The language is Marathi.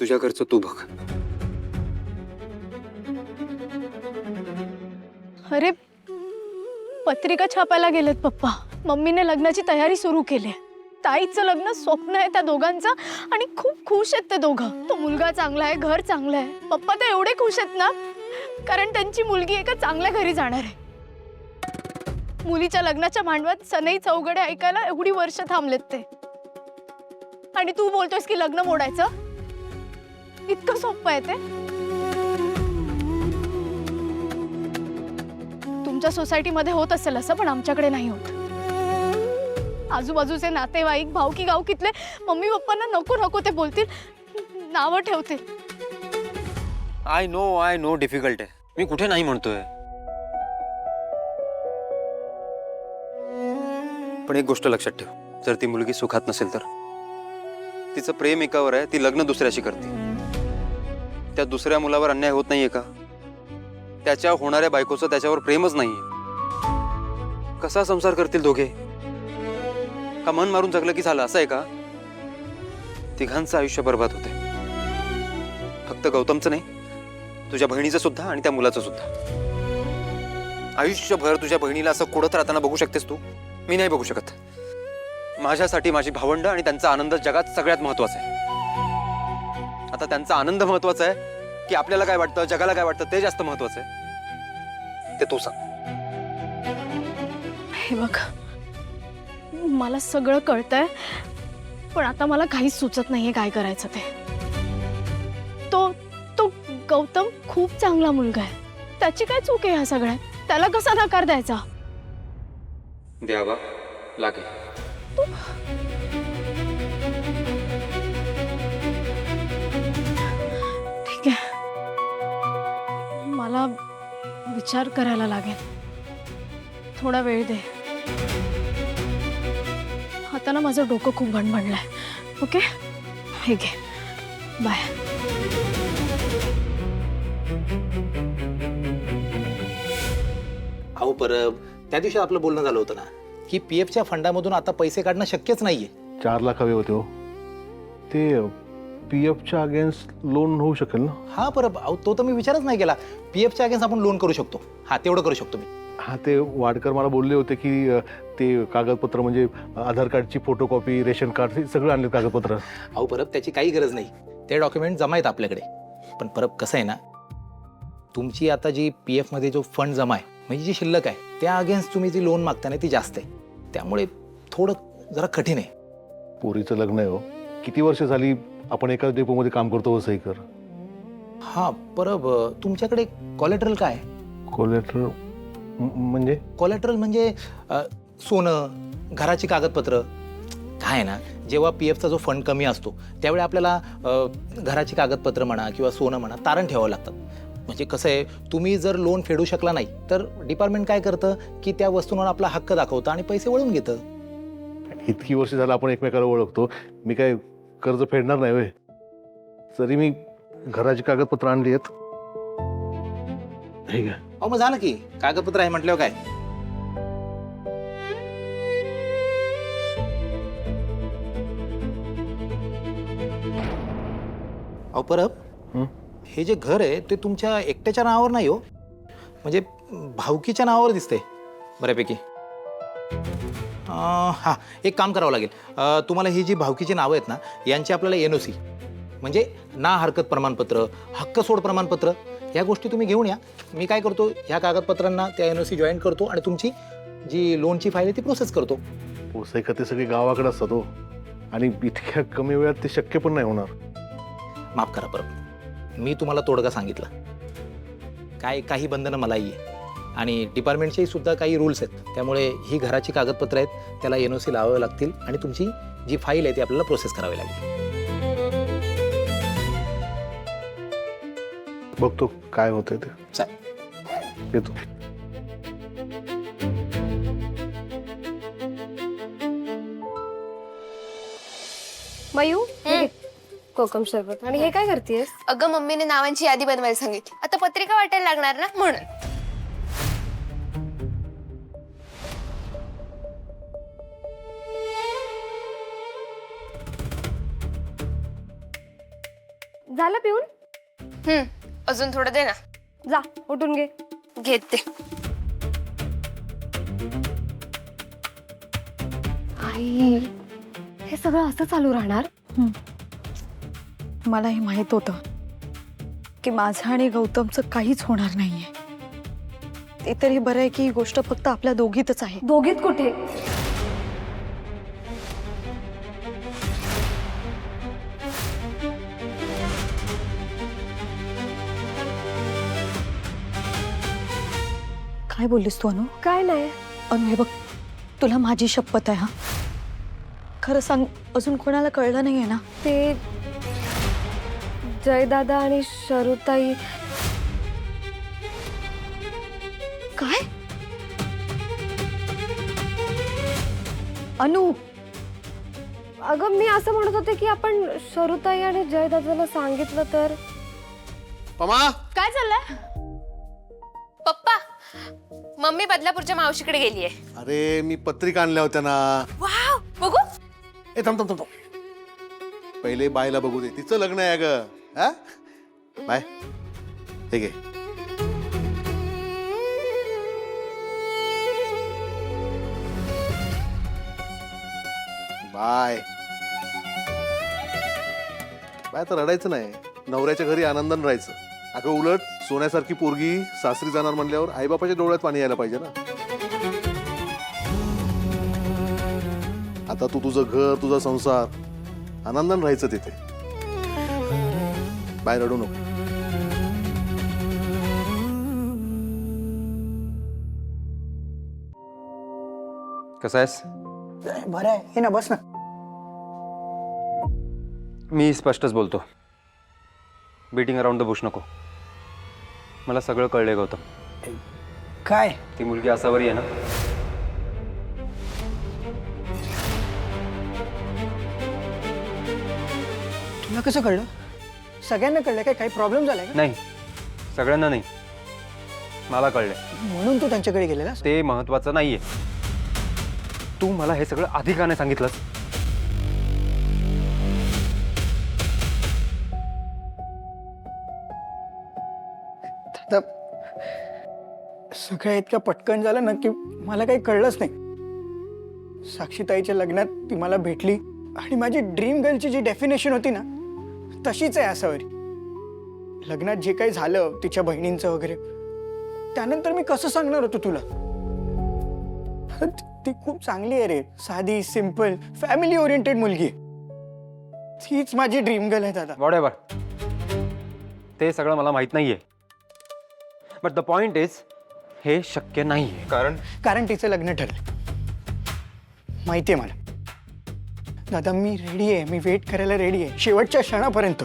तुझ्या घरचं तू बघ. अरे पत्रिका छापायला गेलेत पप्पा. मम्मीने लग्नाची तयारी सुरू केली आहे. ताईचं लग्न स्वप्न आहे त्या दोघांचं आणि खूप खुश आहेत ते दोघं. तो मुलगा चांगला आहे, घर चांगलं आहे. पप्पा तर एवढे खुश आहेत ना, कारण त्यांची मुलगी एका चांगल्या घरी जाणार आहे. मुलीच्या लग्नाच्या मांडवात सनई चौघडे ऐकायला एवढी वर्ष थांबलेत ते. आणि तू बोलतोयस की लग्न मोडायचं? इतकं सोपं आहे ते? तुमच्या सोसायटीमध्ये होत असेल असं, पण आमच्याकडे नाही होत. आजूबाजूचे नातेवाईक, भावकी गावकीतले मम्मी पप्पांना नको नको ते बोलतील, नावं ठेवतील. आय नो डिफिकल्ट आहे. मी कुठे नाही म्हणतोय, पण एक गोष्ट लक्षात ठेव. जर ती मुलगी सुखात नसेल तर तिचं प्रेम एकावर आहे, ती लग्न दुसऱ्याशी करते. त्या दुसऱ्या मुलावर अन्याय होत नाहीये का? त्याच्या होणाऱ्या बायकोचं त्याच्यावर प्रेमच नाहीये. कसा संसार करतील दोघे? का मन मारून जगलं की झालं असं आहे का? तिघांचं आयुष्य बर्बाद होते. फक्त गौतमचं नाही, तुझ्या बहिणीचं सुद्धा आणि त्या मुलाचं सुद्धा. आयुष्यभर तुझ्या बहिणीला असं कुढत राहताना बघू शकतेस तू? मी नाही बघू शकत. माझ्यासाठी माझी भावंड आणि त्यांचा आनंद जगात सगळ्यात महत्वाचा आहे. आता त्यांचा आनंद महत्वाचा आहे की आपल्याला काय वाटतं, जगाला काय वाटतं ते जास्त महत्वाचं आहे? ते तू सांग. हे बघ, मला सगळं कळतंय, पण आता मला काहीच सुचत नाहीये काय करायचं ते. तो तो गौतम खूप चांगला मुलगा आहे. त्याची काय चूक आहे ह्या सगळ्यात? त्याला कसा नकार द्यायचा? द्यावा लागेल. ठीक आहे, मला विचार करायला लागेल. थोडा वेळ दे. आता ना माझं डोकं खूप भणभणलंय. ओके, हे घे. बाय. अहो परब, त्या दिवशी आपलं बोलणं झालं होतं ना की पीएफच्या फंडामधून आता पैसे काढणं शक्यच नाहीये. 4 लाख हवे होते हो. ते पीएफच्या अगेन्स्ट लोन होऊ शकेल ना? हा परब, अहो तो तर मी विचारच नाही केला. पीएफच्या अगेन्स्ट आपण लोन करू शकतो. हा, तेवढं करू शकतो मी. हा, ते वाडकर मला बोलले होते की ते कागदपत्र म्हणजे आधार कार्डची फोटोकॉपी, रेशन कार्ड, हे सगळं आणले कागदपत्र. अहो परब, त्याची काही गरज नाही. ते डॉक्युमेंट जमा आहेत आपल्याकडे. पण परब कसं आहे ना, तुमची आता जी पीएफ मध्ये जो फंड जमा आहे, म्हणजे जी शिल्लक आहे, त्या अगेन्स्ट तुम्ही जी लोन मागता ना ती जास्त आहे. त्यामुळे थोडं जरा कठीण आहे. पोरीचं लग्न आहे हो. किती वर्ष झाली आपण एकाच डेपोमध्ये काम करतो सही कर. हा परब, तुमच्याकडे कोलॅटरल काय? कोलेटर म्हणजे? कोलॅटरल म्हणजे सोनं, घराची कागदपत्र. काय आहे ना, जेव्हा पीएफचा जो फंड कमी असतो त्यावेळी आपल्याला घराची कागदपत्र म्हणा किंवा सोनं म्हणा तारण ठेवावं लागतात. म्हणजे कसं आहे, तुम्ही जर लोन फेडू शकला नाही तर डिपार्टमेंट काय करतं की त्या वस्तूंवर आपला हक्क दाखवतं आणि पैसे वळून घेतं. इतकी वर्ष झालं आपण एकमेकाला ओळखतो. मी काय कर्ज फेडणार नाही होय? तरी मी घराची कागदपत्र आणली आहेत. ठीक आहे. अहो मग झालं की, कागदपत्र आहे म्हटल्यावर काय. अहो परब, हे जे घर आहे ते तुमच्या एकट्याच्या नावावर नाही हो, म्हणजे भावकीच्या नावावर दिसतंय बऱ्यापैकी. हां, एक काम करावं लागेल. तुम्हाला ही जी भावकीची नावं आहेत ना, यांची आपल्याला एनओसी म्हणजे ना हरकत प्रमाणपत्र, हक्क सोड प्रमाणपत्र, या गोष्टी तुम्ही घेऊन या. मी काय करतो, ह्या कागदपत्रांना त्या एनओसी जॉईन करतो आणि तुमची जी लोनची फाईल आहे ती प्रोसेस करतो. पोसाई खाते सगळे गावाकडे असतात हो, आणि इतक्या कमी वेळात ते शक्य पण नाही होणार. माफ करा परब, मी तुम्हाला तोडगा सांगितला. काही बंधनं मलाही आहे आणि डिपार्टमेंटचे सुद्धा काही रूल्स आहेत. त्यामुळे ही घराची कागदपत्र आहेत, त्याला एनओसी लावावे लागतील आणि तुमची जी फाईल आहे ती आपल्याला प्रोसेस करावी लागेल. बघतो काय होतंय ते. चालेल. येतो. मयू, कोकम सरबत. आणि हे काय करतेस? अगं मम्मीने नावांची यादी बनवायला सांगितली. आता पत्रिका वाटायला लागणार ना, म्हणून. झालं पिऊन? अजून थोडं दे ना. जा उठून घे. घेते. आई, हे सगळं असं चालू राहणार? मलाही माहित होतं की माझं आणि गौतमचं काहीच होणार नाहीये. ते तरी बरं आहे की ही गोष्ट फक्त आपल्या दोघीतच आहे. दोघीत कुठे? काय बोललीस तू अनु? काय नाही. अनु हे बघ, तुला माझी शपथ आहे हा. खरं सांग, अजून कोणाला कळलं नाहीये ना? ते जयदादा आणि शरुताई. काय? अनु, अगं मी असं म्हणत होते की आपण शरुताई आणि जयदादाला सांगितलं तर. पमा काय चाललंय? पप्पा, मम्मी बदलापूरच्या मावशीकडे गेलीये. अरे मी पत्रिका आणल्या होत्या ना. वाव, बघू. ए थांब थांब थांब थांब. पहिले बायला बघू दे, तिचं लग्न आहे ग. हा बाय, हे घे. Bye bye. तर रडायचं नाही, नवऱ्याच्या घरी आनंदाने राहायचं. अगं उलट सोन्यासारखी पोरगी सासरी जाणार म्हणल्यावर आईबापाच्या डोळ्यात पाणी यायला पाहिजे ना. आता तू तुझं घर, तुझा संसार, आनंदाने राहायचं तिथे. बाय, रडू नको. कसा आहेस? बरं आहे. हे ना, बस ना. मी स्पष्टच बोलतो. बीटिंग अराउंड द बुश नको. मला सगळं कळलंय गौतम. काय? ती मुलगी असावरी आहे ना. तुला कसं कळलं? सगळ्यांना कळलं काय? काही प्रॉब्लेम झालाय का? नाही, सगळ्यांना नाही, मला कळलंय. म्हणून तू त्यांच्याकडे गेलेलास? ते महत्वाचं नाहीये. तू मला हे सगळं आधी का नाही सांगितलंस? आता सगळं इतकं पटकन झालं ना की मला काही कळलंच नाही. साक्षीताईच्या लग्नात ती मला भेटली आणि माझी ड्रीम गर्लची जी डेफिनेशन होती ना तशीच आहे आसावरी. लग्नात जे काही झालं तिच्या बहिणींचं वगैरे, त्यानंतर मी कसं सांगणार होतो तुला? ती खूप चांगली आहे रे, साधी, सिंपल, फॅमिली ओरिएंटेड मुलगी आहे. तीच माझी ड्रीम गर्ल आहे दादा. वॉट एव्हर, ते सगळं मला माहित नाहीये. बट द पॉइंट इज, हे शक्य नाहीये. कारण तिचं लग्न ठरलं. माहिती आहे मला दादा. मी रेडी आहे, मी वेट करायला रेडी आहे शेवटच्या क्षणापर्यंत.